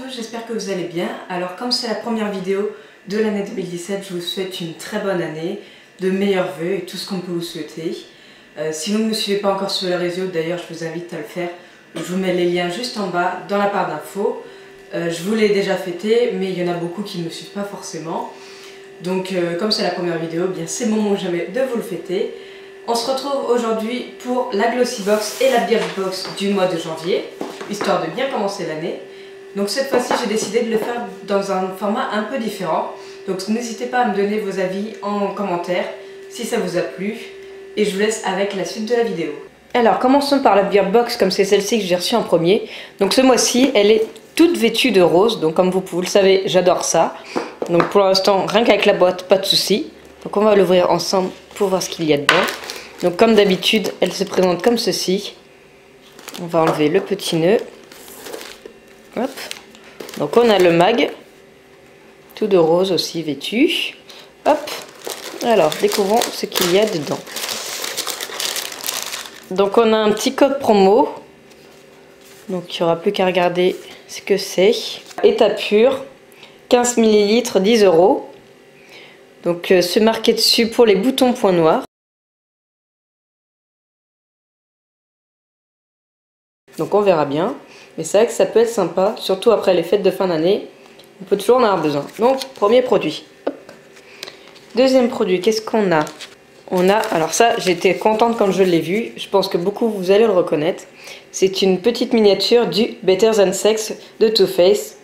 tous, j'espère que vous allez bien. Alors comme c'est la première vidéo de l'année 2017, je vous souhaite une très bonne année, de meilleurs vœux et tout ce qu'on peut vous souhaiter. Si vous ne me suivez pas encore sur les réseaux, d'ailleurs je vous invite à le faire. Je vous mets les liens juste en bas dans la barre d'infos. Je vous l'ai déjà fêté, mais il y en a beaucoup qui ne me suivent pas forcément. Donc comme c'est la première vidéo, bien c'est le moment jamais de vous le fêter. On se retrouve aujourd'hui pour la Glossy Box et la Birchbox du mois de janvier, histoire de bien commencer l'année. Donc cette fois-ci j'ai décidé de le faire dans un format un peu différent. Donc n'hésitez pas à me donner vos avis en commentaire si ça vous a plu. Et je vous laisse avec la suite de la vidéo. Alors commençons par la Birchbox, comme c'est celle-ci que j'ai reçue en premier. Donc ce mois-ci elle est toute vêtue de rose, donc comme vous le savez j'adore ça. Donc pour l'instant rien qu'avec la boîte pas de souci. Donc on va l'ouvrir ensemble pour voir ce qu'il y a dedans. Donc comme d'habitude elle se présente comme ceci. On va enlever le petit nœud. Hop. Donc on a le mag, tout de rose aussi vêtu. Hop. Alors découvrons ce qu'il y a dedans. Donc on a un petit code promo. Donc il n'y aura plus qu'à regarder ce que c'est. État pur, 15 ml, 10 €. Donc c'est marqué dessus pour les boutons point noirs. Donc on verra bien. Mais c'est vrai que ça peut être sympa, surtout après les fêtes de fin d'année. On peut toujours en avoir besoin. Donc premier produit. Hop. Deuxième produit, qu'est-ce qu'on a? On a, alors ça j'étais contente quand je l'ai vu. Je pense que beaucoup vous allez le reconnaître. C'est une petite miniature du Better Than Sex de Too Faced.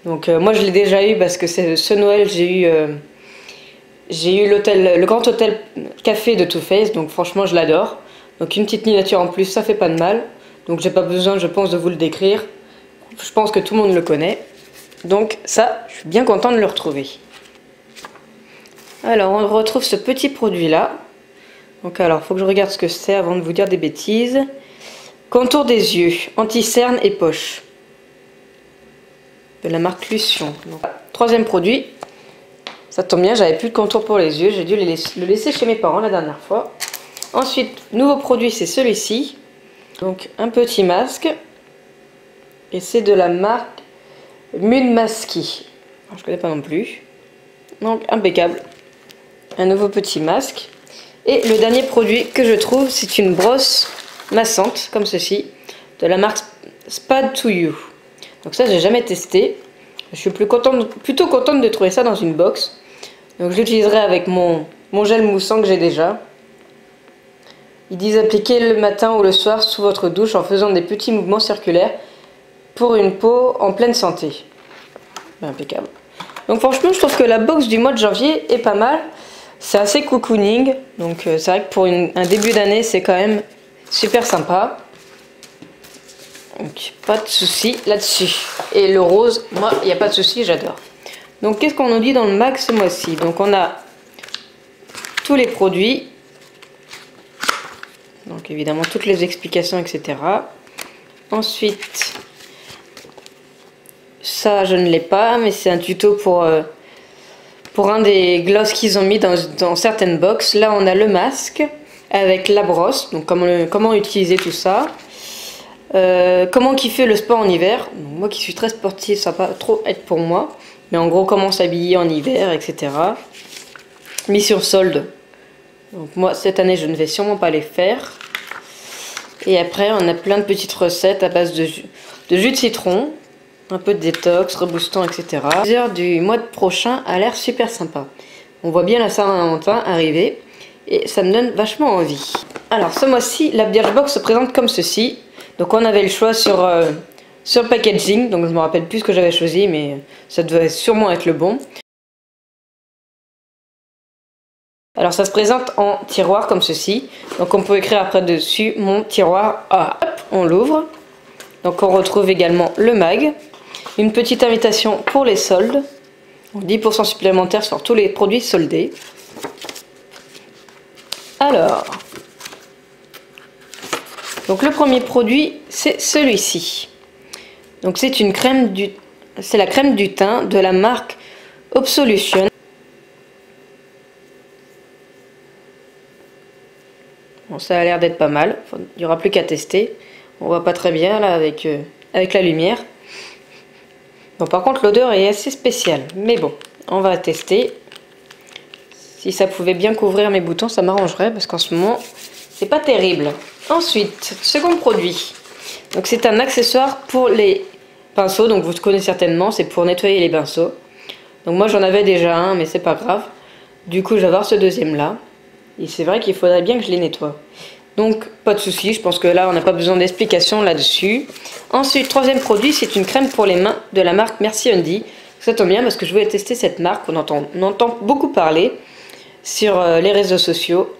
Donc moi je l'ai déjà eu parce que ce Noël j'ai eu le grand hôtel café de Too Faced. Donc franchement je l'adore. Donc une petite miniature en plus, ça fait pas de mal. Donc j'ai pas besoin, je pense, de vous le décrire. Je pense que tout le monde le connaît. Donc ça, je suis bien contente de le retrouver. Alors on retrouve ce petit produit là. Donc alors, faut que je regarde ce que c'est avant de vous dire des bêtises. Contour des yeux, anti-cerne et poche. De la marque Lution. Donc, troisième produit. Ça tombe bien, j'avais plus de contour pour les yeux. J'ai dû le laisser chez mes parents la dernière fois. Ensuite, nouveau produit, c'est celui-ci. Donc un petit masque. Et c'est de la marque Mune Masky. Je connais pas non plus. Donc impeccable. Un nouveau petit masque. Et le dernier produit que je trouve, c'est une brosse massante, comme ceci, de la marque Spad to You. Donc ça, j'ai jamais testé. Je suis plutôt contente de trouver ça dans une box. Donc je l'utiliserai avec mon gel moussant que j'ai déjà. Ils disent appliquer le matin ou le soir sous votre douche en faisant des petits mouvements circulaires pour une peau en pleine santé. Impeccable. Donc franchement, je trouve que la box du mois de janvier est pas mal. C'est assez cocooning. Donc c'est vrai que pour un début d'année, c'est quand même super sympa. Donc pas de souci là-dessus. Et le rose, moi, il n'y a pas de souci, j'adore. Donc qu'est-ce qu'on nous dit dans le mag ce mois-ci? Donc on a tous les produits. Donc évidemment toutes les explications, etc. Ensuite, ça je ne l'ai pas, mais c'est un tuto pour un des gloss qu'ils ont mis dans certaines box. Là on a le masque avec la brosse, donc comment utiliser tout ça. Comment kiffer le sport en hiver. Donc, moi qui suis très sportive, ça va pas trop être pour moi. Mais en gros comment s'habiller en hiver, etc. Mission solde. Donc moi cette année je ne vais sûrement pas les faire. Et après on a plein de petites recettes à base de jus de citron, un peu de détox, reboostant, etc. L'heure du mois prochain a l'air super sympa. On voit bien la Saint-Valentin arriver et ça me donne vachement envie. Alors ce mois-ci la Birchbox se présente comme ceci. Donc on avait le choix sur le packaging, donc je me rappelle plus ce que j'avais choisi mais ça devait sûrement être le bon. Alors ça se présente en tiroir comme ceci. Donc on peut écrire après dessus mon tiroir. Ah, hop, on l'ouvre. Donc on retrouve également le mag. Une petite invitation pour les soldes. 10% supplémentaires sur tous les produits soldés. Alors. Donc le premier produit c'est celui-ci. Donc c'est une crème c'est la crème du teint de la marque Absolution. Bon, ça a l'air d'être pas mal. Il n'y aura plus qu'à tester. On voit pas très bien là avec la lumière. Bon, par contre, l'odeur est assez spéciale. Mais bon, on va tester. Si ça pouvait bien couvrir mes boutons, ça m'arrangerait parce qu'en ce moment, c'est pas terrible. Ensuite, second produit. Donc c'est un accessoire pour les pinceaux. Donc vous le connaissez certainement, c'est pour nettoyer les pinceaux. Donc moi j'en avais déjà un, mais c'est pas grave. Du coup je vais avoir ce deuxième là. Et c'est vrai qu'il faudrait bien que je les nettoie. Donc pas de souci, je pense que là on n'a pas besoin d'explication là-dessus. Ensuite, troisième produit, c'est une crème pour les mains de la marque Merci Undy. Ça tombe bien parce que je voulais tester cette marque, on entend beaucoup parler sur les réseaux sociaux.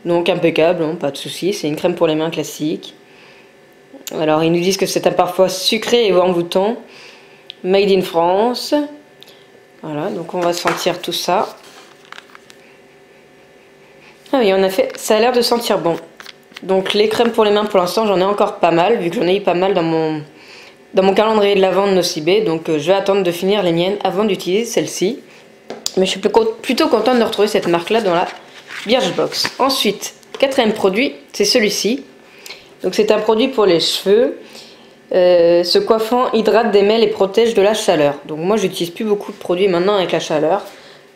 Donc impeccable, hein, pas de souci, c'est une crème pour les mains classique. Alors ils nous disent que c'est un parfum sucré et envoûtant, made in France. Voilà, donc on va sentir tout ça. Ah oui, en effet, ça a l'air de sentir bon. Donc les crèmes pour les mains, pour l'instant, j'en ai encore pas mal, vu que j'en ai eu pas mal dans mon calendrier de l'Avent de Nocibé. Donc je vais attendre de finir les miennes avant d'utiliser celle-ci. Mais je suis plutôt contente de retrouver cette marque-là dans la Birchbox. Ensuite, quatrième produit, c'est celui-ci. Donc c'est un produit pour les cheveux. Ce coiffant hydrate, démêle et protège de la chaleur. Donc moi j'utilise plus beaucoup de produits maintenant avec la chaleur.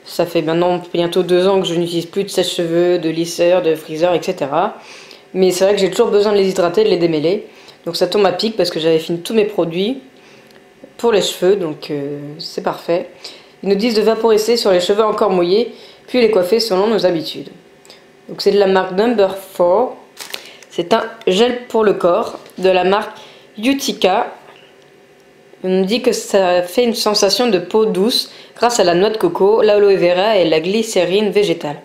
Ça fait maintenant bientôt 2 ans que je n'utilise plus de sèche-cheveux, de lisseur, de friseur, etc. Mais c'est vrai que j'ai toujours besoin de les hydrater, de les démêler. Donc ça tombe à pic parce que j'avais fini tous mes produits pour les cheveux. Donc c'est parfait. Ils nous disent de vaporiser sur les cheveux encore mouillés, puis les coiffer selon nos habitudes. Donc c'est de la marque Number 4. C'est un gel pour le corps de la marque Utica. On nous dit que ça fait une sensation de peau douce grâce à la noix de coco, l'aloe vera et la glycérine végétale.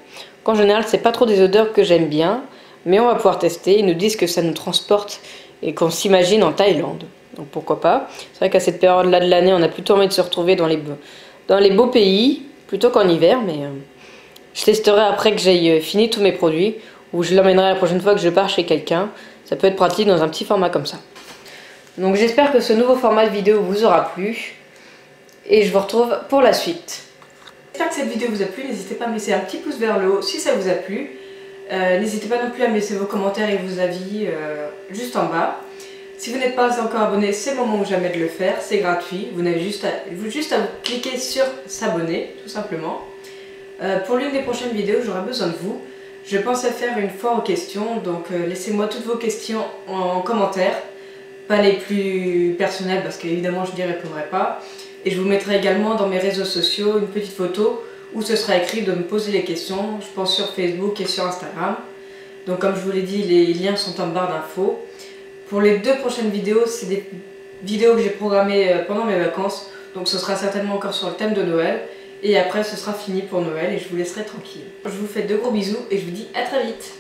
En général, c'est pas trop des odeurs que j'aime bien, mais on va pouvoir tester. Ils nous disent que ça nous transporte et qu'on s'imagine en Thaïlande. Donc pourquoi pas. C'est vrai qu'à cette période-là de l'année, on a plutôt envie de se retrouver dans les beaux pays plutôt qu'en hiver, mais je testerai après que j'aille fini tous mes produits, ou je l'emmènerai la prochaine fois que je pars chez quelqu'un. Ça peut être pratique dans un petit format comme ça. Donc j'espère que ce nouveau format de vidéo vous aura plu, et je vous retrouve pour la suite. J'espère que cette vidéo vous a plu, n'hésitez pas à me laisser un petit pouce vers le haut si ça vous a plu. N'hésitez pas non plus à me laisser vos commentaires et vos avis juste en bas. Si vous n'êtes pas encore abonné, c'est le moment ou jamais de le faire, c'est gratuit. Vous n'avez juste à cliquer sur s'abonner, tout simplement. Pour l'une des prochaines vidéos, j'aurai besoin de vous. Je pense à faire une foire aux questions, donc laissez-moi toutes vos questions en commentaire. Pas les plus personnelles parce qu'évidemment je n'y répondrai pas. Et je vous mettrai également dans mes réseaux sociaux une petite photo où ce sera écrit de me poser les questions, je pense sur Facebook et sur Instagram. Donc comme je vous l'ai dit, les liens sont en barre d'infos. Pour les 2 prochaines vidéos, c'est des vidéos que j'ai programmées pendant mes vacances. Donc ce sera certainement encore sur le thème de Noël. Et après ce sera fini pour Noël et je vous laisserai tranquille. Je vous fais de gros bisous et je vous dis à très vite.